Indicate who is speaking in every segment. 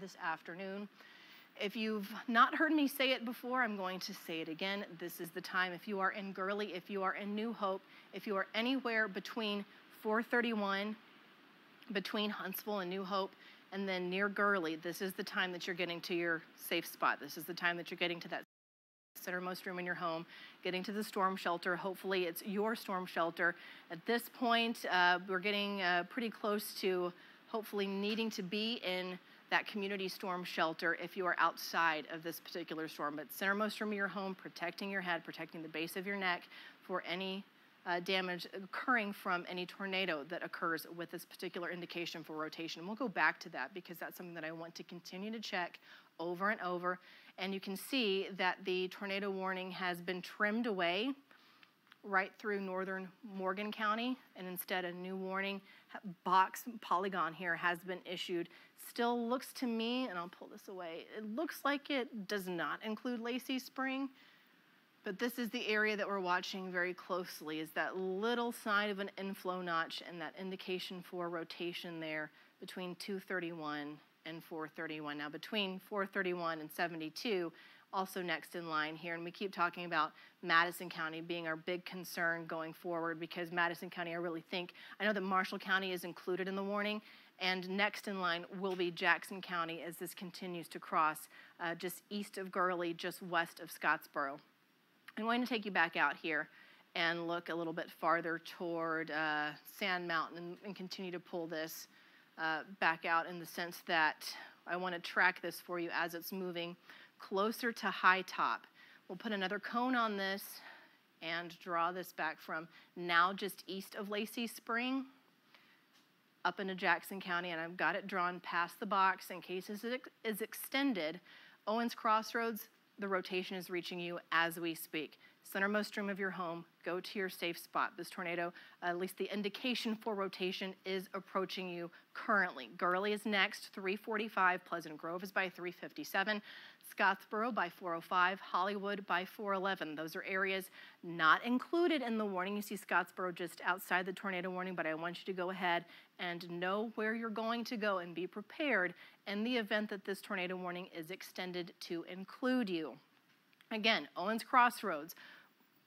Speaker 1: this afternoon. If you've not heard me say it before, I'm going to say it again. This is the time. If you are in Gurley, if you are in New Hope, if you are anywhere between 431, between Huntsville and New Hope, and then near Gurley, this is the time that you're getting to your safe spot. This is the time that you're getting to that centermost room in your home, getting to the storm shelter. Hopefully it's your storm shelter. At this point, we're getting pretty close to hopefully needing to be in that community storm shelter if you are outside of this particular storm. But centermost room of your home, protecting your head, protecting the base of your neck for any damage occurring from any tornado that occurs with this particular indication for rotation. And we'll go back to that because that's something that I want to continue to check over and over. And you can see that the tornado warning has been trimmed away right through northern Morgan County, and instead a new warning box polygon here has been issued. Still looks to me, and I'll pull this away, it looks like it does not include Lacey Spring, but this is the area that we're watching very closely, is that little sign of an inflow notch and that indication for rotation there between 231 and 431. Now between 431 and 72, also next in line here, and we keep talking about Madison County being our big concern going forward, because Madison County, I know that Marshall County is included in the warning, and next in line will be Jackson County as this continues to cross just east of Gurley, just west of Scottsboro. I'm going to take you back out here and look a little bit farther toward Sand Mountain and continue to pull this back out, in the sense that I want to track this for you as it's moving closer to High Top. We'll put another cone on this and draw this back from now just east of Lacey Spring up into Jackson County, and I've got it drawn past the box in case this is extended. Owens Crossroads, the rotation is reaching you as we speak. Centermost room of your home, go to your safe spot. This tornado, at least the indication for rotation, is approaching you currently. Gurley is next, 345. Pleasant Grove is by 357. Scottsboro by 405. Hollywood by 411. Those are areas not included in the warning. You see Scottsboro just outside the tornado warning, but I want you to go ahead and know where you're going to go and be prepared in the event that this tornado warning is extended to include you. Again, Owens Crossroads,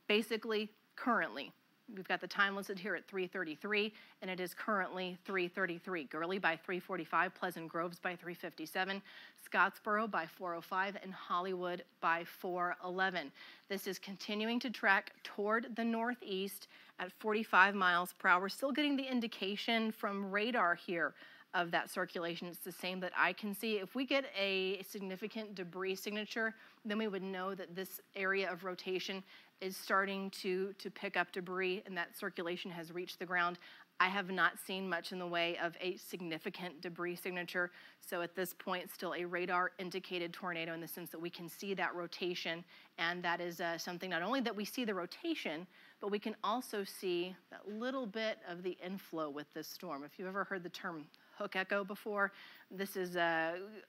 Speaker 1: basically currently, we've got the time listed here at 3:33, and it is currently 3:33. Gurley by 3:45, Pleasant Groves by 3:57, Scottsboro by 4:05, and Hollywood by 4:11. This is continuing to track toward the northeast at 45 miles per hour. We're still getting the indication from radar here of that circulation. It's the same that I can see. If we get a significant debris signature, then we would know that this area of rotation is starting to pick up debris and that circulation has reached the ground. I have not seen much in the way of a significant debris signature. So at this point, still a radar indicated tornado in the sense that we can see that rotation. And that is something not only that we see the rotation, but we can also see that little bit of the inflow with this storm. If you've ever heard the term hook echo before, this is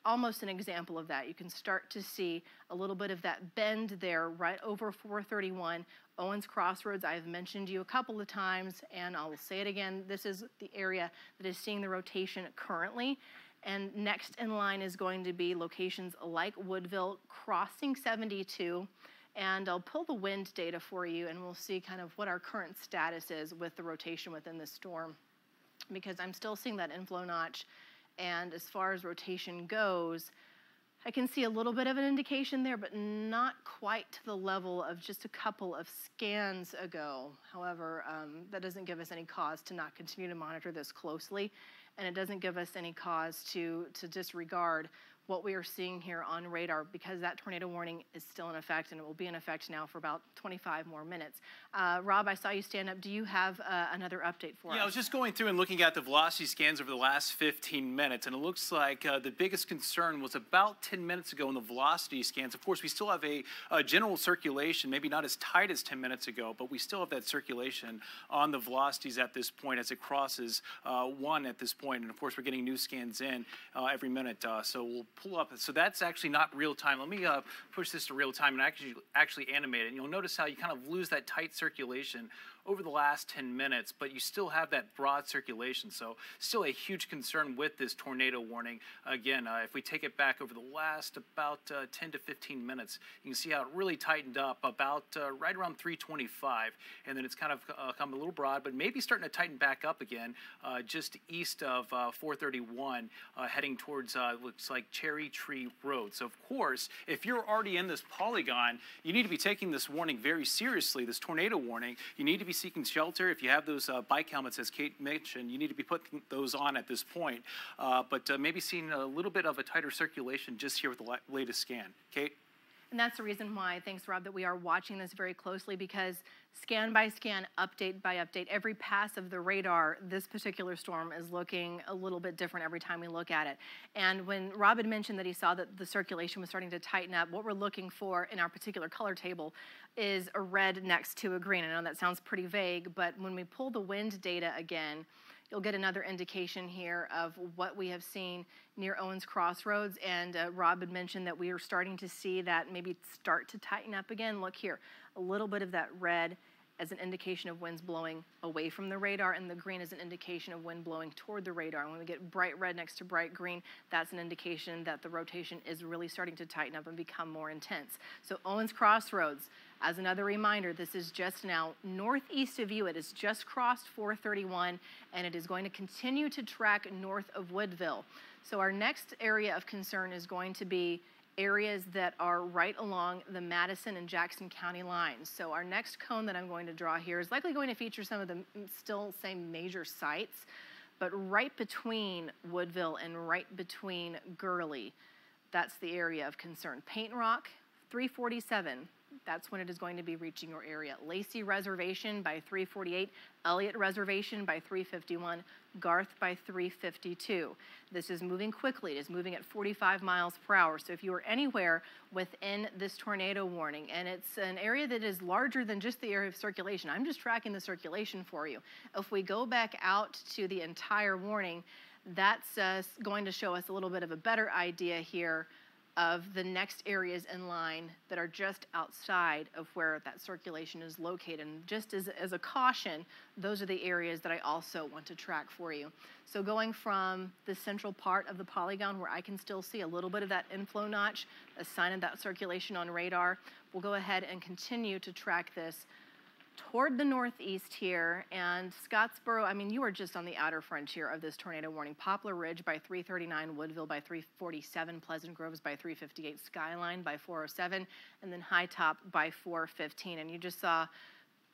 Speaker 1: almost an example of that. You can start to see a little bit of that bend there right over 431. Owens Crossroads, I've mentioned you a couple of times, and I'll say it again, this is the area that is seeing the rotation currently. And next in line is going to be locations like Woodville crossing 72. And I'll pull the wind data for you, and we'll see kind of what our current status is with the rotation within this storm, because I'm still seeing that inflow notch. And as far as rotation goes, I can see a little bit of an indication there, but not quite to the level of just a couple of scans ago. However, that doesn't give us any cause to not continue to monitor this closely, and it doesn't give us any cause to disregard what we are seeing here on radar, because that tornado warning is still in effect, and it will be in effect now for about 25 more minutes. Rob, I saw you stand up. Do you have another update for us?
Speaker 2: Yeah, I was just going through and looking at the velocity scans over the last 15 minutes, and it looks like the biggest concern was about 10 minutes ago in the velocity scans. Of course, we still have a general circulation, maybe not as tight as 10 minutes ago, but we still have that circulation on the velocities at this point as it crosses 1 at this point. And of course, we're getting new scans in every minute, so we'll pull up. So that's actually not real time. Let me push this to real time and actually animate it. And you'll notice how you kind of lose that tight circulation over the last 10 minutes, but you still have that broad circulation. So still a huge concern with this tornado warning. Again, if we take it back over the last about 10 to 15 minutes, you can see how it really tightened up about right around 325, and then it's kind of come a little broad, but maybe starting to tighten back up again just east of 431, heading towards looks like Cherry Tree Road. So of course, if you're already in this polygon, you need to be taking this warning very seriously, this tornado warning. You need to be seeking shelter. If you have those bike helmets, as Kate mentioned, you need to be putting those on at this point. But maybe seeing a little bit of a tighter circulation just here with the latest scan. Kate?
Speaker 1: And that's the reason why, thanks Rob, that we are watching this very closely, because scan by scan, update by update, every pass of the radar, this particular storm is looking a little bit different every time we look at it. And when Rob had mentioned that he saw that the circulation was starting to tighten up, what we're looking for in our particular color table is a red next to a green. I know that sounds pretty vague, but when we pull the wind data again, you'll get another indication here of what we have seen near Owens Crossroads. And Rob had mentioned that we are starting to see that maybe start to tighten up again. Look here, a little bit of that red as an indication of winds blowing away from the radar, and the green is an indication of wind blowing toward the radar. And when we get bright red next to bright green, that's an indication that the rotation is really starting to tighten up and become more intense. So Owens Crossroads, as another reminder, this is just now northeast of you. It has just crossed 431, and it is going to continue to track north of Woodville. So our next area of concern is going to be areas that are right along the Madison and Jackson County lines. So our next cone that I'm going to draw here is likely going to feature some of the still same major sites, but right between Woodville and right between Gurley, that's the area of concern. Paint Rock, 347. That's when it is going to be reaching your area. Lacey Reservation by 348, Elliott Reservation by 351, Garth by 352. This is moving quickly. It is moving at 45 miles per hour. So if you are anywhere within this tornado warning, and it's an area that is larger than just the area of circulation, I'm just tracking the circulation for you. If we go back out to the entire warning, that's going to show us a little bit of a better idea here of the next areas in line that are just outside of where that circulation is located. And just as a caution, those are the areas that I also want to track for you. So going from the central part of the polygon where I can still see a little bit of that inflow notch, a sign of that circulation on radar, we'll go ahead and continue to track this toward the northeast here, and Scottsboro, I mean, you are just on the outer frontier of this tornado warning. Poplar Ridge by 339, Woodville by 347, Pleasant Groves by 358, Skyline by 407, and then High Top by 415. And you just saw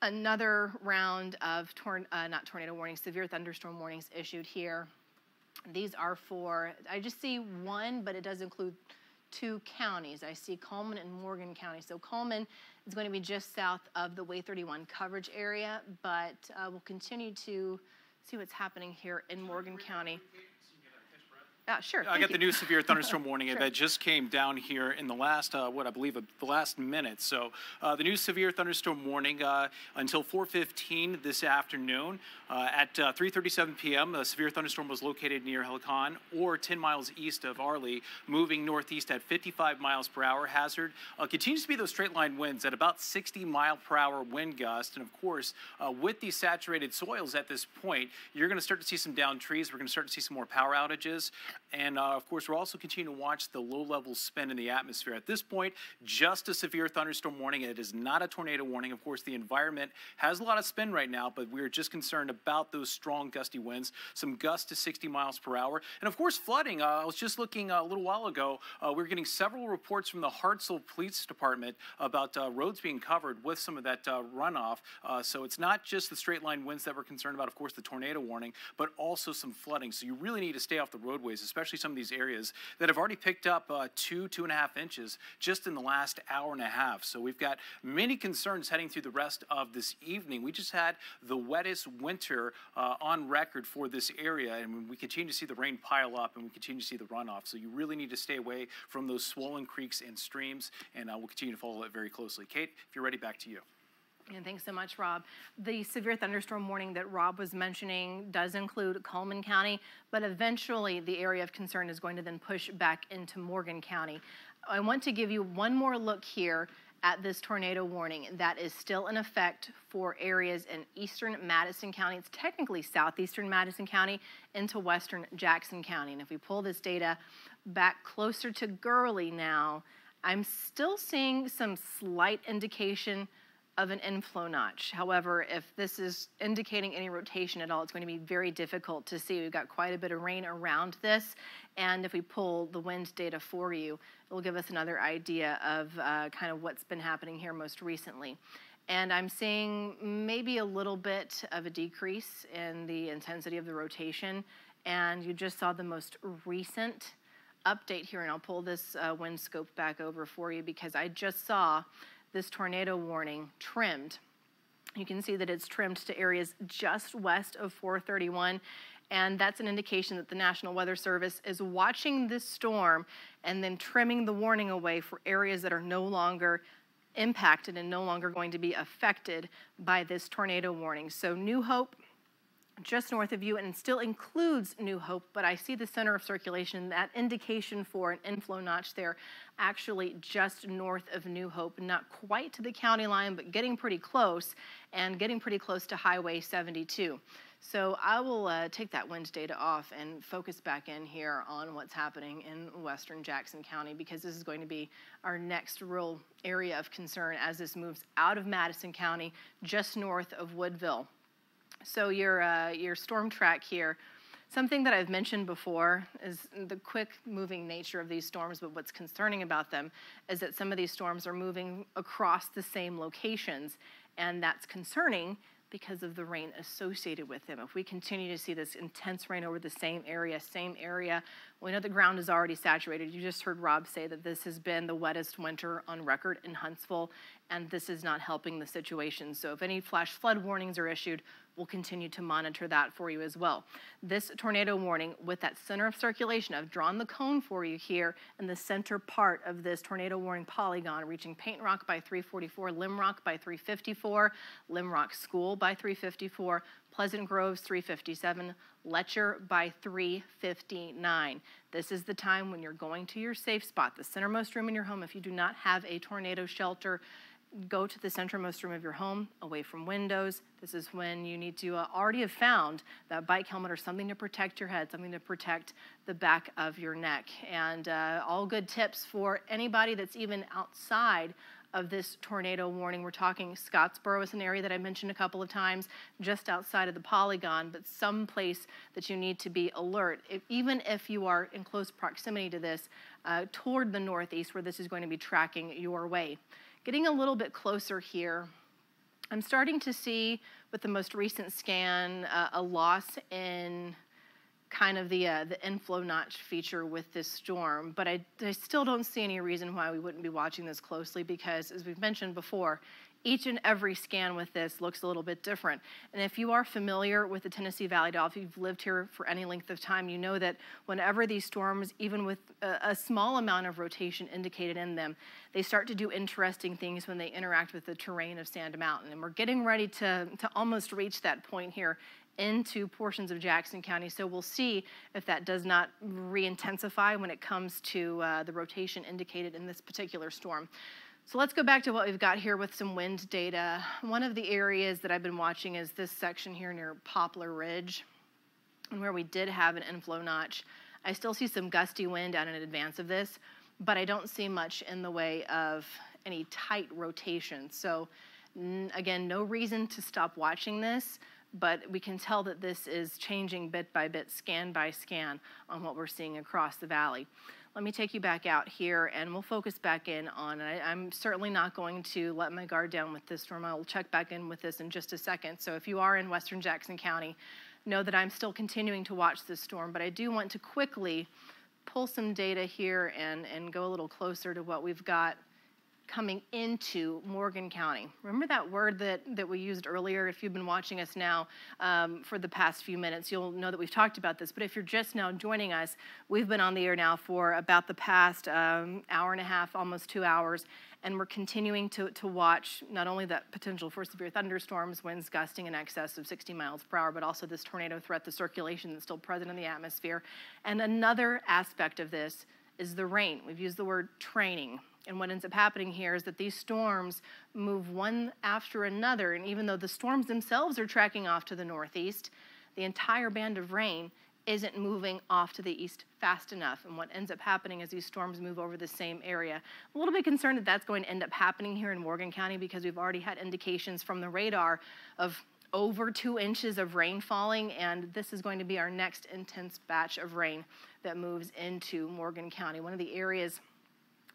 Speaker 1: another round of not tornado warnings, severe thunderstorm warnings issued here. These are for, I just see one, but it does include two counties. I see Coleman and Morgan County. So Coleman is going to be just south of the WAAY 31 coverage area, but we'll continue to see what's happening here in Morgan County. Sure.
Speaker 2: I got the new severe thunderstorm warning that just came down here in the last, what I believe, the last minute. So the new severe thunderstorm warning until 4:15 this afternoon. At 3:37 p.m., the severe thunderstorm was located near Helicon or 10 miles east of Arley, moving northeast at 55 miles per hour. Hazard continues to be those straight line winds at about 60 mile per hour wind gust. And of course, with these saturated soils at this point, you're going to start to see some downed trees. We're going to start to see some more power outages. And of course, we're also continuing to watch the low-level spin in the atmosphere. At this point, just a severe thunderstorm warning. It is not a tornado warning. Of course, the environment has a lot of spin right now, but we're just concerned about those strong gusty winds, some gusts to 60 miles per hour. And of course, flooding. I was just looking a little while ago. We're getting several reports from the Hartselle Police Department about roads being covered with some of that runoff. So it's not just the straight-line winds that we're concerned about, of course, the tornado warning, but also some flooding. So you really need to stay off the roadways, especially some of these areas that have already picked up 2.5 inches just in the last hour and a half. So we've got many concerns heading through the rest of this evening. We just had the wettest winter on record for this area, and we continue to see the rain pile up and we continue to see the runoff. So you really need to stay away from those swollen creeks and streams, and we'll continue to follow it very closely. Kate, if you're ready, back to you.
Speaker 1: And thanks so much, Rob. The severe thunderstorm warning that Rob was mentioning does include Coleman County, but eventually the area of concern is going to then push back into Morgan County. I want to give you one more look here at this tornado warning that is still in effect for areas in eastern Madison County. It's technically southeastern Madison County into western Jackson County. And if we pull this data back closer to Gurley now, I'm still seeing some slight indication of an inflow notch. However, if this is indicating any rotation at all, it's going to be very difficult to see. We've got quite a bit of rain around this, and if we pull the wind data for you, it will give us another idea of kind of what's been happening here most recently. And I'm seeing maybe a little bit of a decrease in the intensity of the rotation, and you just saw the most recent update here, and I'll pull this wind scope back over for you because I just saw this tornado warning trimmed. You can see that it's trimmed to areas just west of 431, and that's an indication that the National Weather Service is watching this storm and then trimming the warning away for areas that are no longer impacted and no longer going to be affected by this tornado warning. So New Hope, just north of you, and it still includes New Hope, but I see the center of circulation, that indication for an inflow notch there, actually just north of New Hope, not quite to the county line, but getting pretty close, and getting pretty close to Highway 72. So I will take that wind data off and focus back in here on what's happening in western Jackson County, because this is going to be our next real area of concern as this moves out of Madison County, just north of Woodville. So your storm track here, something that I've mentioned before is the quick moving nature of these storms, but what's concerning about them is that some of these storms are moving across the same locations, and that's concerning because of the rain associated with them. If we continue to see this intense rain over the same area, we know the ground is already saturated. You just heard Rob say that this has been the wettest winter on record in Huntsville, and this is not helping the situation. So if any flash flood warnings are issued, we'll continue to monitor that for you as well. This tornado warning with that center of circulation, I've drawn the cone for you here in the center part of this tornado warning polygon, reaching Paint Rock by 344, Lim Rock by 354, Lim Rock School by 354, Pleasant Groves 357, Letcher by 359. This is the time when you're going to your safe spot, the centermost room in your home. If you do not have a tornado shelter, go to the centermost room of your home, away from windows. This is when you need to already have found that bike helmet or something to protect your head, something to protect the back of your neck. And all good tips for anybody that's even outside of this tornado warning. We're talking Scottsboro is an area that I mentioned a couple of times, just outside of the polygon, but some place that you need to be alert. Even if you are in close proximity to this, toward the northeast where this is going to be tracking your way. Getting a little bit closer here, I'm starting to see with the most recent scan a loss in kind of the inflow notch feature with this storm, but I still don't see any reason why we wouldn't be watching this closely, because as we've mentioned before, each and every scan with this looks a little bit different. And if you are familiar with the Tennessee Valley Delta, if you've lived here for any length of time, you know that whenever these storms, even with a small amount of rotation indicated in them, they start to do interesting things when they interact with the terrain of Sand Mountain. And we're getting ready to almost reach that point here into portions of Jackson County. So we'll see if that does not re-intensify when it comes to the rotation indicated in this particular storm. So let's go back to what we've got here with some wind data. One of the areas that I've been watching is this section here near Poplar Ridge, and where we did have an inflow notch. I still see some gusty wind out in advance of this, but I don't see much in the way of any tight rotation. So again, no reason to stop watching this, but we can tell that this is changing bit by bit, scan by scan on what we're seeing across the valley. Let me take you back out here and we'll focus back in on it. I'm certainly not going to let my guard down with this storm. I'll check back in with this in just a second. So if you are in western Jackson County, know that I'm still continuing to watch this storm, but I do want to quickly pull some data here and go a little closer to what we've got coming into Morgan County. Remember that word that we used earlier? If you've been watching us now for the past few minutes, you'll know that we've talked about this. But if you're just now joining us, we've been on the air now for about the past hour and a half, almost 2 hours, and we're continuing to watch not only that potential for severe thunderstorms, winds gusting in excess of 60 miles per hour, but also this tornado threat, the circulation that's still present in the atmosphere. And another aspect of this is the rain. We've used the word training. And what ends up happening here is that these storms move one after another. And even though the storms themselves are tracking off to the northeast, the entire band of rain isn't moving off to the east fast enough. And what ends up happening is these storms move over the same area. A little bit concerned that that's going to end up happening here in Morgan County because we've already had indications from the radar of over 2 inches of rain falling, and this is going to be our next intense batch of rain that moves into Morgan County. One of the areas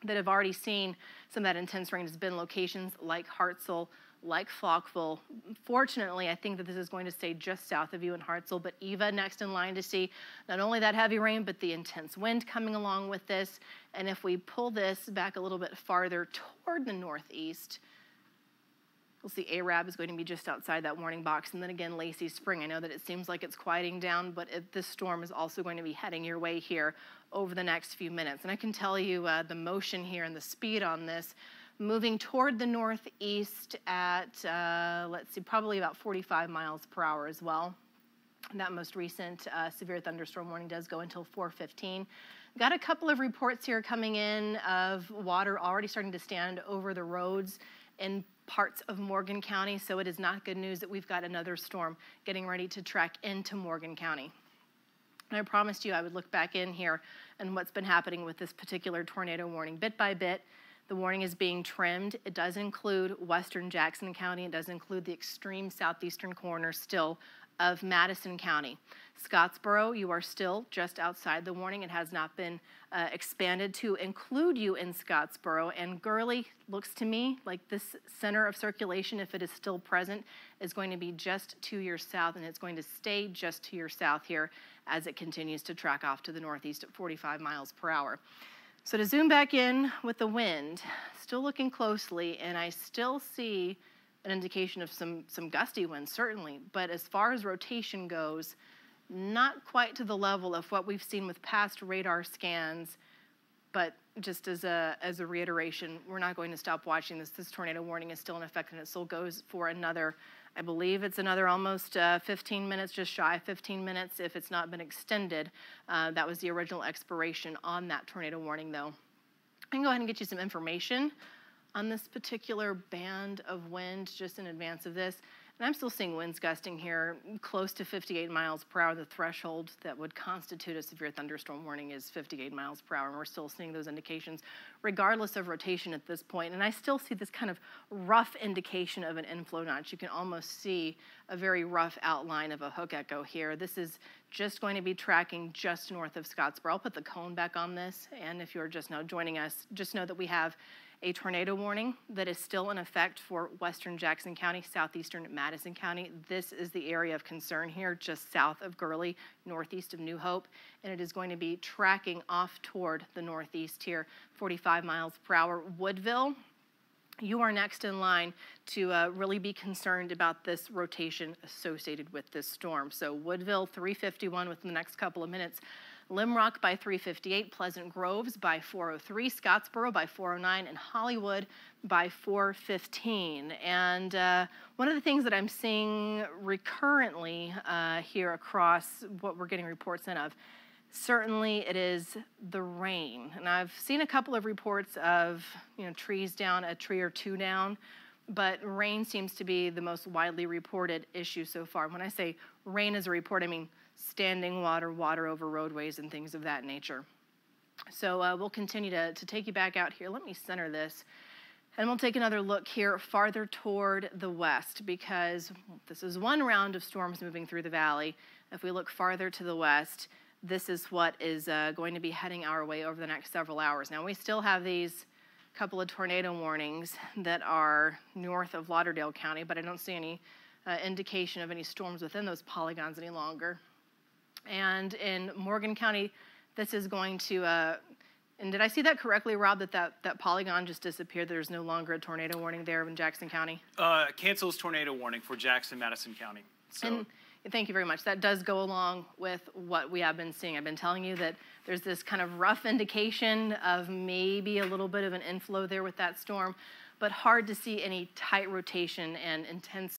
Speaker 1: that have already seen some of that intense rain has been locations like Hartselle, like Falkville. Fortunately, I think that this is going to stay just south of you in Hartselle, but Eva next in line to see not only that heavy rain, but the intense wind coming along with this. And if we pull this back a little bit farther toward the northeast, we'll see Arab is going to be just outside that warning box. And then again, Lacey Spring. I know that it seems like it's quieting down, but this storm is also going to be heading your way here over the next few minutes. And I can tell you the motion here and the speed on this, moving toward the northeast at, let's see, probably about 45 miles per hour as well. And that most recent severe thunderstorm warning does go until 4:15. Got a couple of reports here coming in of water already starting to stand over the roads in parts of Morgan County, so it is not good news that we've got another storm getting ready to track into Morgan County. And I promised you I would look back in here and what's been happening with this particular tornado warning. Bit by bit, the warning is being trimmed. It does include western Jackson County. It does include the extreme southeastern corner still of Madison County. Scottsboro, you are still just outside the warning. It has not been expanded to include you in Scottsboro. And Gurley looks to me like this center of circulation, if it is still present, is going to be just to your south, and it's going to stay just to your south here as it continues to track off to the northeast at 45 miles per hour. So to zoom back in with the wind, still looking closely, and I still see an indication of some gusty winds, certainly. But as far as rotation goes, not quite to the level of what we've seen with past radar scans. But just as a reiteration, we're not going to stop watching this. This tornado warning is still in effect, and it still goes for another, I believe it's another almost 15 minutes, just shy of 15 minutes if it's not been extended. That was the original expiration on that tornado warning, though. I can go ahead and get you some information on this particular band of wind just in advance of this. And I'm still seeing winds gusting here close to 58 miles per hour. The threshold that would constitute a severe thunderstorm warning is 58 miles per hour, and we're still seeing those indications regardless of rotation at this point. And I still see this kind of rough indication of an inflow notch. You can almost see a very rough outline of a hook echo here. This is just going to be tracking just north of Scottsboro. I'll put the cone back on this, and if you're just now joining us, just know that we have a tornado warning that is still in effect for western Jackson County, southeastern Madison County. This is the area of concern here, just south of Gurley, northeast of New Hope, and it is going to be tracking off toward the northeast here, 45 miles per hour. Woodville, you are next in line to really be concerned about this rotation associated with this storm. So Woodville, 351 within the next couple of minutes. Limrock by 3:58, Pleasant Groves by 4:03, Scottsboro by 4:09, and Hollywood by 4:15. And one of the things that I'm seeing recurrently here across what we're getting reports in of, certainly it is the rain. And I've seen a couple of reports of, trees down, a tree or two down, but rain seems to be the most widely reported issue so far. When I say rain as a report, I mean standing water, water over roadways, and things of that nature. So we'll continue to take you back out here. Let me center this. And we'll take another look here farther toward the west, because this is one round of storms moving through the valley. If we look farther to the west, this is what is going to be heading our way over the next several hours. Now, we still have these couple of tornado warnings that are north of Lauderdale County, but I don't see any indication of any storms within those polygons any longer. And in Morgan County, this is going to, and did I see that correctly, Rob, that polygon just disappeared? There's no longer a tornado warning there in Jackson County?
Speaker 2: Cancels tornado warning for Jackson, Madison County. So.
Speaker 1: And thank you very much. That does go along with what we have been seeing. I've been telling you that there's this kind of rough indication of maybe a little bit of an inflow there with that storm, but hard to see any tight rotation and intense